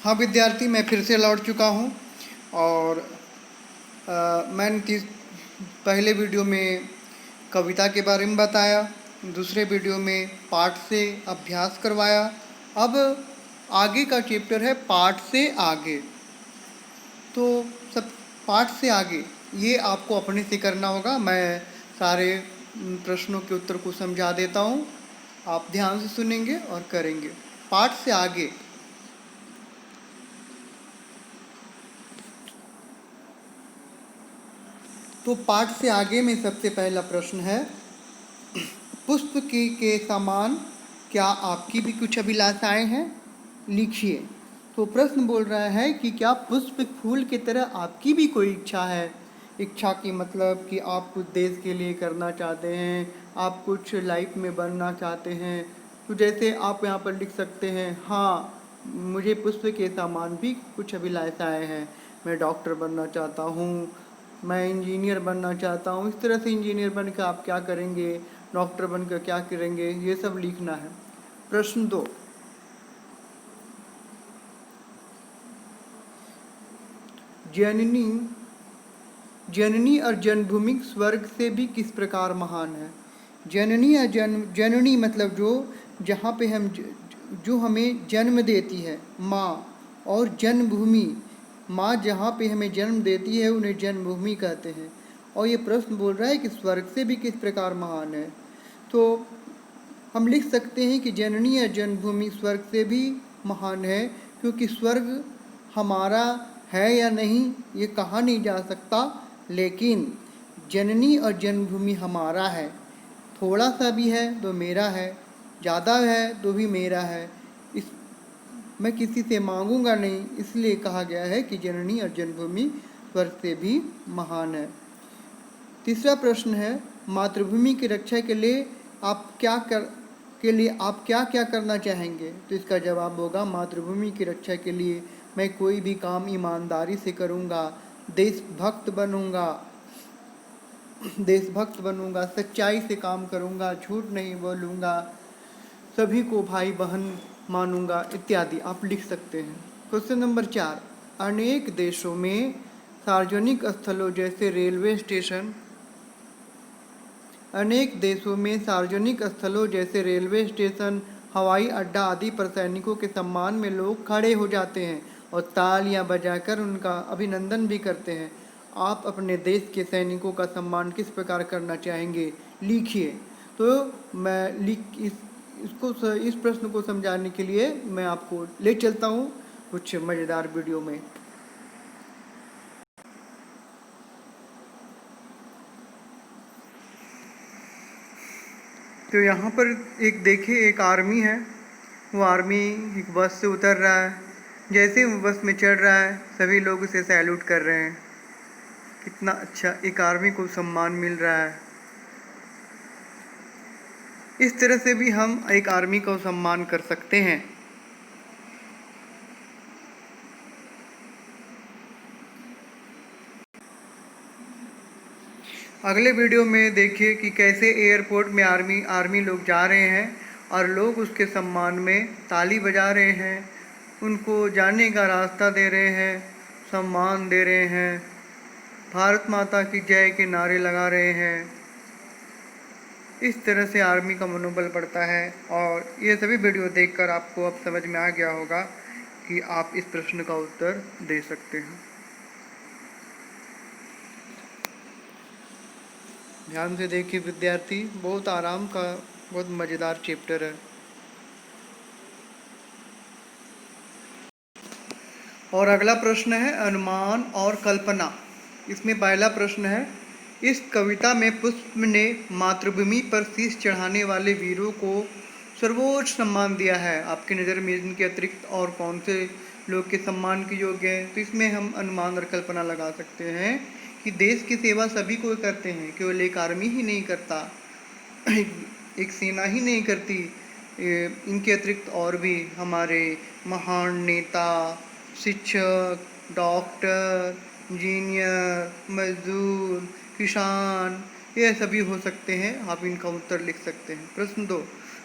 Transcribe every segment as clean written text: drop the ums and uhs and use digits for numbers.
हाँ विद्यार्थी, मैं फिर से लौट चुका हूँ। और मैंने पहले वीडियो में कविता के बारे में बताया, दूसरे वीडियो में पाठ से अभ्यास करवाया। अब आगे का चैप्टर है पाठ से आगे। तो सब पाठ से आगे ये आपको अपने से करना होगा। मैं सारे प्रश्नों के उत्तर को समझा देता हूँ, आप ध्यान से सुनेंगे और करेंगे। पाठ से आगे। तो पाठ से आगे में सबसे पहला प्रश्न है, पुष्प के समान क्या आपकी भी कुछ अभिलाषाएं हैं? लिखिए। तो प्रश्न बोल रहा है कि क्या पुष्प फूल की तरह आपकी भी कोई इच्छा है? इच्छा की मतलब कि आप कुछ देश के लिए करना चाहते हैं, आप कुछ लाइफ में बनना चाहते हैं। तो जैसे आप यहाँ पर लिख सकते हैं, हाँ मुझे पुष्प के समान भी कुछ अभिलाषाएं हैं। मैं डॉक्टर बनना चाहता हूँ, मैं इंजीनियर बनना चाहता हूँ। इस तरह से इंजीनियर बनकर आप क्या करेंगे, डॉक्टर बनकर क्या करेंगे, ये सब लिखना है। प्रश्न 2, जननी जननी और जन्मभूमि स्वर्ग से भी किस प्रकार महान है? जननी या जननी मतलब जो जहाँ पे जो हमें जन्म देती है, माँ। और जन्मभूमि, माँ जहाँ पे हमें जन्म देती है उन्हें जन्मभूमि कहते हैं। और ये प्रश्न बोल रहा है कि स्वर्ग से भी किस प्रकार महान है। तो हम लिख सकते हैं कि जननी या जन्मभूमि स्वर्ग से भी महान है, क्योंकि स्वर्ग हमारा है या नहीं ये कहा नहीं जा सकता, लेकिन जननी और जन्मभूमि हमारा है। थोड़ा सा भी है तो मेरा है, ज़्यादा है तो भी मेरा है। इस मैं किसी से मांगूंगा नहीं, इसलिए कहा गया है कि जननी और जन्मभूमि स्वर्ग से भी महान है। तीसरा प्रश्न है, मातृभूमि की रक्षा के लिए आप क्या क्या करना चाहेंगे? तो इसका जवाब होगा, मातृभूमि की रक्षा के लिए मैं कोई भी काम ईमानदारी से करूँगा, देशभक्त बनूंगा, सच्चाई से काम करूँगा, झूठ नहीं बोलूँगा, सभी को भाई बहन मानूंगा, इत्यादि आप लिख सकते हैं। क्वेश्चन नंबर 4, अनेक देशों में सार्वजनिक स्थलों जैसे रेलवे स्टेशन हवाई अड्डा आदि पर सैनिकों के सम्मान में लोग खड़े हो जाते हैं और तालियां बजाकर उनका अभिनंदन भी करते हैं। आप अपने देश के सैनिकों का सम्मान किस प्रकार करना चाहेंगे? लिखिए। तो मैं इस प्रश्न को समझाने के लिए मैं आपको ले चलता हूँ कुछ मज़ेदार वीडियो में। तो यहाँ पर एक देखिए, एक आर्मी है। वो आर्मी एक बस से उतर रहा है। जैसे वो बस में चढ़ रहा है सभी लोग उसे सैल्यूट कर रहे हैं। कितना अच्छा, एक आर्मी को सम्मान मिल रहा है। इस तरह से भी हम एक आर्मी को सम्मान कर सकते हैं। अगले वीडियो में देखिए कि कैसे एयरपोर्ट में आर्मी लोग जा रहे हैं और लोग उसके सम्मान में ताली बजा रहे हैं, उनको जाने का रास्ता दे रहे हैं, सम्मान दे रहे हैं, भारत माता की जय के नारे लगा रहे हैं। इस तरह से आर्मी का मनोबल बढ़ता है। और ये सभी वीडियो देखकर आपको अब समझ में आ गया होगा कि आप इस प्रश्न का उत्तर दे सकते हैं। ध्यान से देखिए विद्यार्थी, बहुत आराम का, बहुत मज़ेदार चैप्टर है। और अगला प्रश्न है अनुमान और कल्पना। इसमें पहला प्रश्न है, इस कविता में पुष्प ने मातृभूमि पर शीश चढ़ाने वाले वीरों को सर्वोच्च सम्मान दिया है। आपकी नज़र में इनके अतिरिक्त और कौन से लोग के सम्मान के योग्य हैं? तो इसमें हम अनुमान और कल्पना लगा सकते हैं कि देश की सेवा सभी को करते हैं, केवल एक आर्मी ही नहीं करता, एक सेना ही नहीं करती। इनके अतिरिक्त और भी हमारे महान नेता, शिक्षक, डॉक्टर, इंजीनियर, मजदूर, किसान, ये सभी हो सकते हैं। आप इनका उत्तर लिख सकते हैं। प्रश्न 2,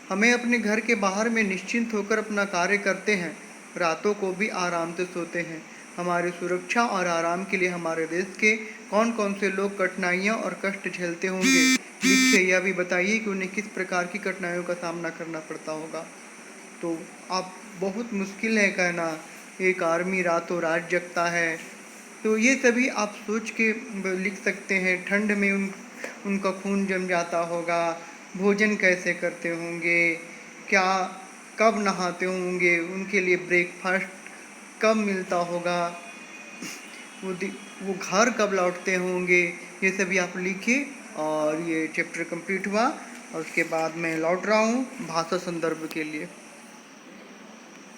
हमें अपने घर के बाहर में निश्चिंत होकर अपना कार्य करते हैं रातों को भी आराम से सोते हैं। हमारी सुरक्षा और आराम के लिए हमारे देश के कौन कौन से लोग कठिनाइयाँ और कष्ट झेलते होंगे, लिखिए। यह भी बताइए कि उन्हें किस प्रकार की कठिनाइयों का सामना करना पड़ता होगा। तो आप बहुत मुश्किल है कहना एक आर्मी रातों रात जगता है। तो ये सभी आप सोच के लिख सकते हैं। ठंड में उनका खून जम जाता होगा, भोजन कैसे करते होंगे, क्या कब नहाते होंगे, उनके लिए ब्रेकफास्ट कब मिलता होगा, वो घर कब लौटते होंगे, ये सभी आप लिखिए। और ये चैप्टर कंप्लीट हुआ और उसके बाद मैं लौट रहा हूँ भाषा संदर्भ के लिए।